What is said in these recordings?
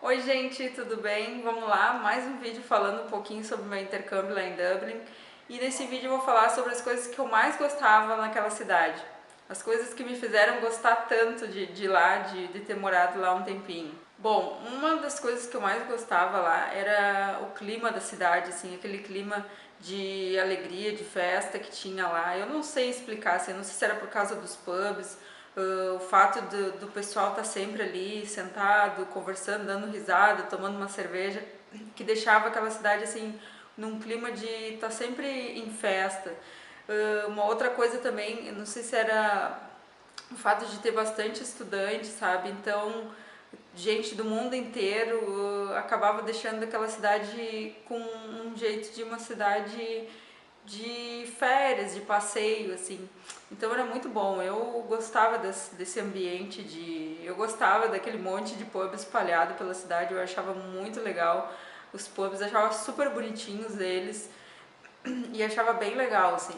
Oi gente, tudo bem? Vamos lá, mais um vídeo falando um pouquinho sobre o meu intercâmbio lá em Dublin. E nesse vídeo eu vou falar sobre as coisas que eu mais gostava naquela cidade. As coisas que me fizeram gostar tanto de lá, de ter morado lá um tempinho. Bom, uma das coisas que eu mais gostava lá era o clima da cidade, assim, aquele clima de alegria, de festa que tinha lá. Eu não sei explicar, assim, eu não sei se era por causa dos pubs, o fato do pessoal estar sempre ali, sentado, conversando, dando risada, tomando uma cerveja, que deixava aquela cidade assim num clima de estar sempre em festa. Uma outra coisa também, eu não sei se era o fato de ter bastante estudante, sabe? Então, gente do mundo inteiro acabava deixando aquela cidade com um jeito de uma cidade de férias, de passeio, assim. Então era muito bom. Eu gostava desse ambiente eu gostava daquele monte de pubs espalhado pela cidade. Eu achava muito legal os pubs, achava super bonitinhos eles e achava bem legal, assim.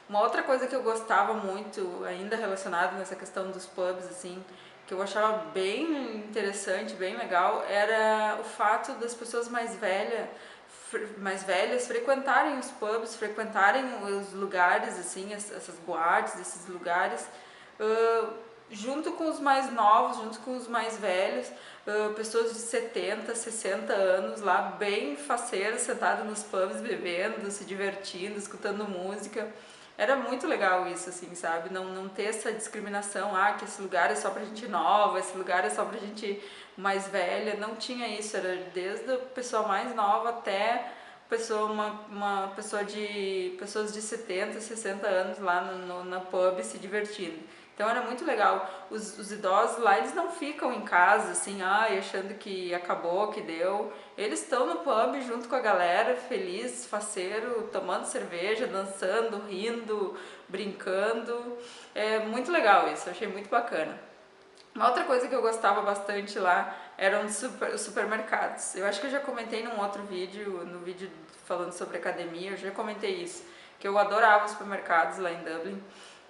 Uma outra coisa que eu gostava muito, ainda relacionada nessa questão dos pubs, assim, que eu achava bem interessante, bem legal, era o fato das pessoas mais velhas frequentarem os pubs, frequentarem os lugares, assim, essas boates, esses lugares, uh, junto com os mais novos, junto com os mais velhos, pessoas de 70, 60 anos lá, bem faceiras, sentadas nos pubs, bebendo, se divertindo, escutando música. Era muito legal isso, assim, sabe? Não ter essa discriminação, que esse lugar é só pra gente nova, esse lugar é só pra gente mais velha. Não tinha isso, era desde a pessoa mais nova até uma pessoa pessoas de 70, 60 anos lá na pub se divertindo. Então era muito legal. Os idosos lá, eles não ficam em casa assim, achando que acabou, que deu. Eles estão no pub junto com a galera, feliz, faceiro, tomando cerveja, dançando, rindo, brincando. É muito legal isso, eu achei muito bacana. Uma outra coisa que eu gostava bastante lá eram os supermercados. Eu acho que eu já comentei num outro vídeo, no vídeo falando sobre academia, eu já comentei isso, que eu adorava os supermercados lá em Dublin.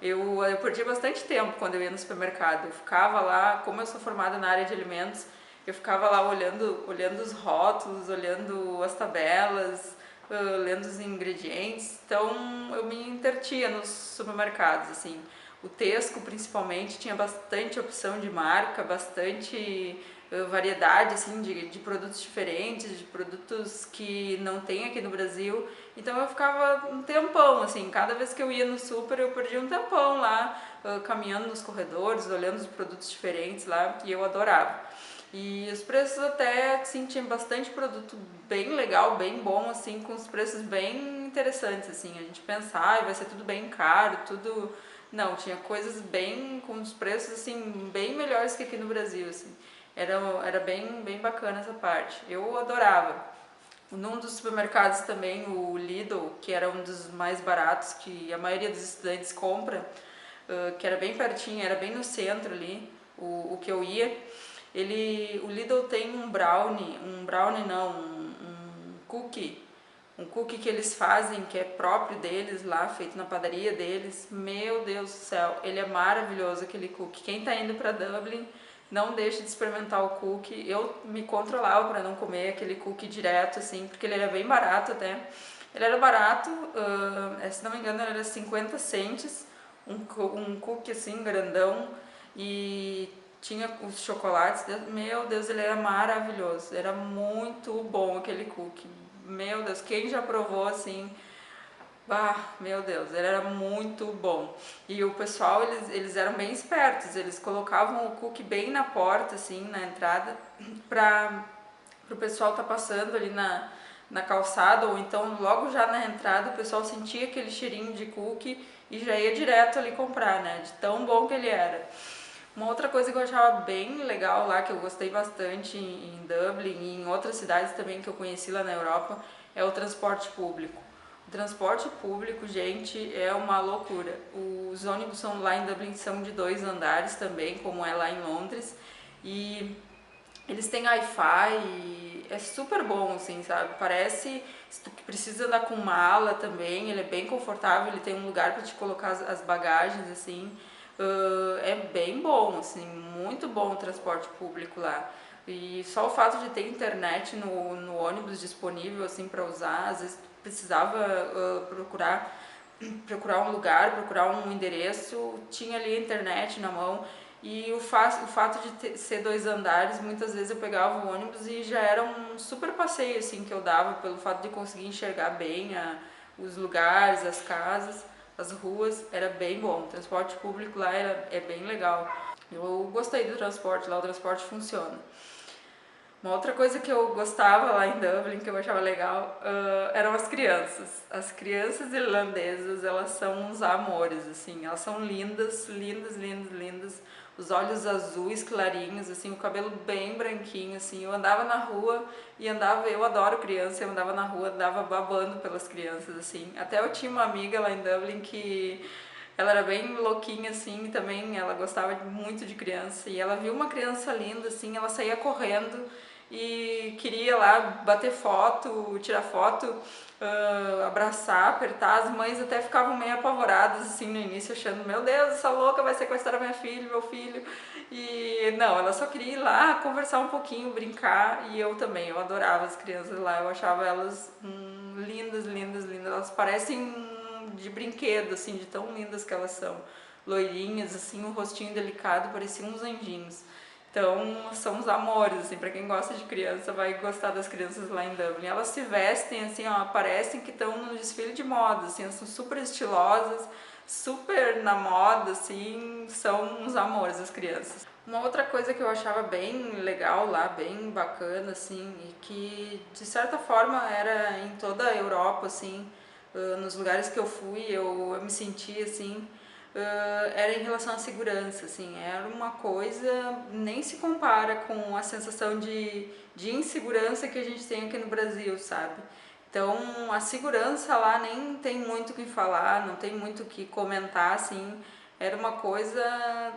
Eu perdi bastante tempo quando eu ia no supermercado. Eu ficava lá, como eu sou formada na área de alimentos, eu ficava lá olhando os rótulos, olhando as tabelas, lendo os ingredientes. Então eu me intertia nos supermercados, assim. O Tesco, principalmente, tinha bastante opção de marca, bastante variedade assim de produtos diferentes, de produtos que não tem aqui no Brasil. Então eu ficava um tempão, assim, cada vez que eu ia no super eu perdia um tempão lá, caminhando nos corredores, olhando os produtos diferentes lá, e eu adorava. E os preços até, assim, tinha bastante produto bem legal, bem bom, assim, com os preços bem interessantes, assim. A gente pensa, vai ser tudo bem caro, tudo... Não, tinha coisas bem, com os preços, assim, bem melhores que aqui no Brasil, assim. Era bem bacana essa parte. Eu adorava. Num dos supermercados também, o Lidl, que era um dos mais baratos, que a maioria dos estudantes compra, que era bem pertinho, era bem no centro ali, o que eu ia. O Lidl tem um brownie não, um cookie que eles fazem, que é próprio deles lá, feito na padaria deles. Meu Deus do céu, ele é maravilhoso aquele cookie. Quem tá indo para Dublin, não deixe de experimentar o cookie. Eu me controlava para não comer aquele cookie direto, assim, porque ele era bem barato até. Ele era barato, se não me engano, ele era 50 cents, um cookie assim, grandão, e tinha os chocolates. Meu Deus, ele era maravilhoso, era muito bom aquele cookie. Meu Deus, quem já provou assim, meu Deus, ele era muito bom. E o pessoal, eles eram bem espertos, eles colocavam o cookie bem na porta, assim, na entrada, para o pessoal estar passando ali na calçada, ou então logo já na entrada o pessoal sentia aquele cheirinho de cookie e já ia direto ali comprar, né, de tão bom que ele era. Uma outra coisa que eu achava bem legal lá, que eu gostei bastante em Dublin e em outras cidades também que eu conheci lá na Europa, é o transporte público. O transporte público, gente, é uma loucura. Os ônibus lá em Dublin são de 2 andares também, como é lá em Londres, e eles têm Wi-Fi e é super bom, assim, sabe? Parece, se tu precisa andar com mala também, ele é bem confortável, ele tem um lugar para te colocar as bagagens, assim. É bem bom, assim, muito bom o transporte público lá. E só o fato de ter internet no ônibus disponível assim para usar, às vezes precisava procurar um lugar, procurar um endereço, tinha ali a internet na mão. E o fato de ser 2 andares, muitas vezes eu pegava o ônibus e já era um super passeio assim que eu dava, pelo fato de conseguir enxergar bem os lugares, as casas, as ruas, era bem bom. O transporte público lá é bem legal. Eu gostei do transporte lá, o transporte funciona. Uma outra coisa que eu gostava lá em Dublin, que eu achava legal, eram as crianças. As crianças irlandesas, elas são uns amores, assim, elas são lindas, lindas, lindas, lindas. Os olhos azuis clarinhos, assim, o cabelo bem branquinho, assim. Eu andava na rua eu adoro criança, eu andava na rua, andava babando pelas crianças, assim. Até eu tinha uma amiga lá em Dublin que ela era bem louquinha, assim, também ela gostava muito de criança. E ela viu uma criança linda, assim, ela saía correndo e queria lá bater foto, tirar foto, abraçar, apertar. As mães até ficavam meio apavoradas assim no início, achando, meu Deus, essa louca vai sequestrar minha filha, meu filho. E não, ela só queria ir lá conversar um pouquinho, brincar. E eu também, eu adorava as crianças lá, eu achava elas lindas, lindas, lindas. Elas parecem de brinquedo, assim, de tão lindas que elas são. Loirinhas, assim, um rostinho delicado, pareciam uns anjinhos. Então, são os amores, assim, pra quem gosta de criança, vai gostar das crianças lá em Dublin. Elas se vestem, assim, ó, parecem que estão no desfile de moda, assim, elas são super estilosas, super na moda, assim, são uns amores as crianças. Uma outra coisa que eu achava bem legal lá, bem bacana, assim, e que de certa forma era em toda a Europa, assim, nos lugares que eu fui, eu me senti, assim, era em relação à segurança, assim, era uma coisa, nem se compara com a sensação de insegurança que a gente tem aqui no Brasil, sabe? Então, a segurança lá nem tem muito o que falar, não tem muito o que comentar, assim, era uma coisa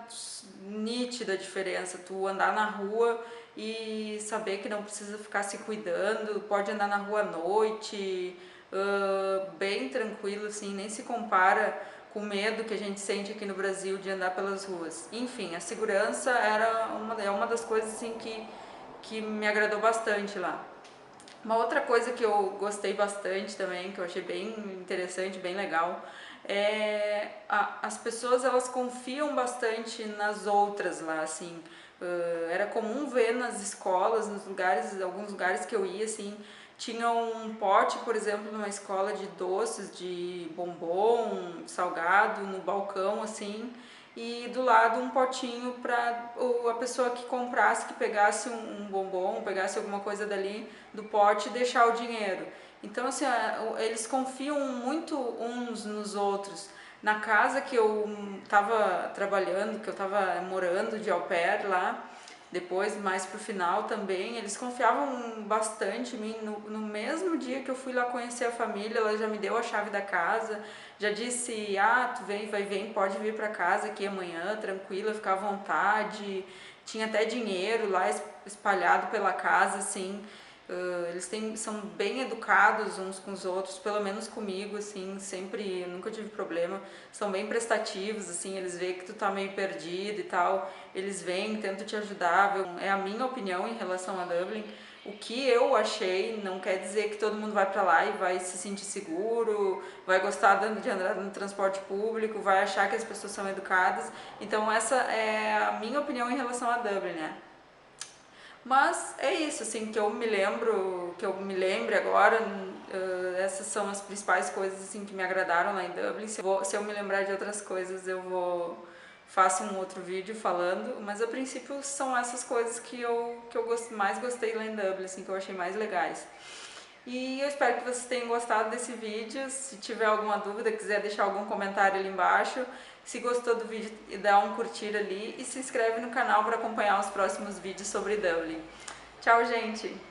nítida a diferença, tu andar na rua e saber que não precisa ficar se cuidando, pode andar na rua à noite, bem tranquilo, assim, nem se compara com o medo que a gente sente aqui no Brasil de andar pelas ruas. Enfim, a segurança é uma das coisas assim que me agradou bastante lá. Uma outra coisa que eu gostei bastante também, que eu achei bem interessante, bem legal, as pessoas elas confiam bastante nas outras lá, assim. Era comum ver nas escolas, nos lugares, alguns lugares que eu ia, assim, tinha um pote, por exemplo, numa escola de doces, de bombom, salgado, no balcão, assim, e do lado um potinho para a pessoa que comprasse, que pegasse um bombom, pegasse alguma coisa dali do pote e deixar o dinheiro. Então, assim, eles confiam muito uns nos outros. Na casa que eu estava trabalhando, que eu estava morando de au pair lá, depois, mais pro final também, eles confiavam bastante em mim. No mesmo dia que eu fui lá conhecer a família, ela já me deu a chave da casa, já disse, tu vem, pode vir para casa aqui amanhã, tranquila, ficar à vontade. Tinha até dinheiro lá espalhado pela casa, assim. São bem educados uns com os outros, pelo menos comigo, assim, sempre, nunca tive problema. São bem prestativos, assim, eles veem que tu tá meio perdido e tal, eles vêm, tentam te ajudar. É a minha opinião em relação a Dublin. O que eu achei não quer dizer que todo mundo vai para lá e vai se sentir seguro, vai gostar de andar no transporte público, vai achar que as pessoas são educadas. Então essa é a minha opinião em relação a Dublin, né? Mas é isso, assim, que eu me lembre agora, essas são as principais coisas, assim, que me agradaram lá em Dublin. Se eu me lembrar de outras coisas, faço um outro vídeo falando, mas a princípio são essas coisas que eu mais gostei lá em Dublin, assim, que eu achei mais legais. E eu espero que vocês tenham gostado desse vídeo. Se tiver alguma dúvida, quiser deixar algum comentário ali embaixo. Se gostou do vídeo, dá um curtir ali e se inscreve no canal para acompanhar os próximos vídeos sobre Dublin. Tchau, gente!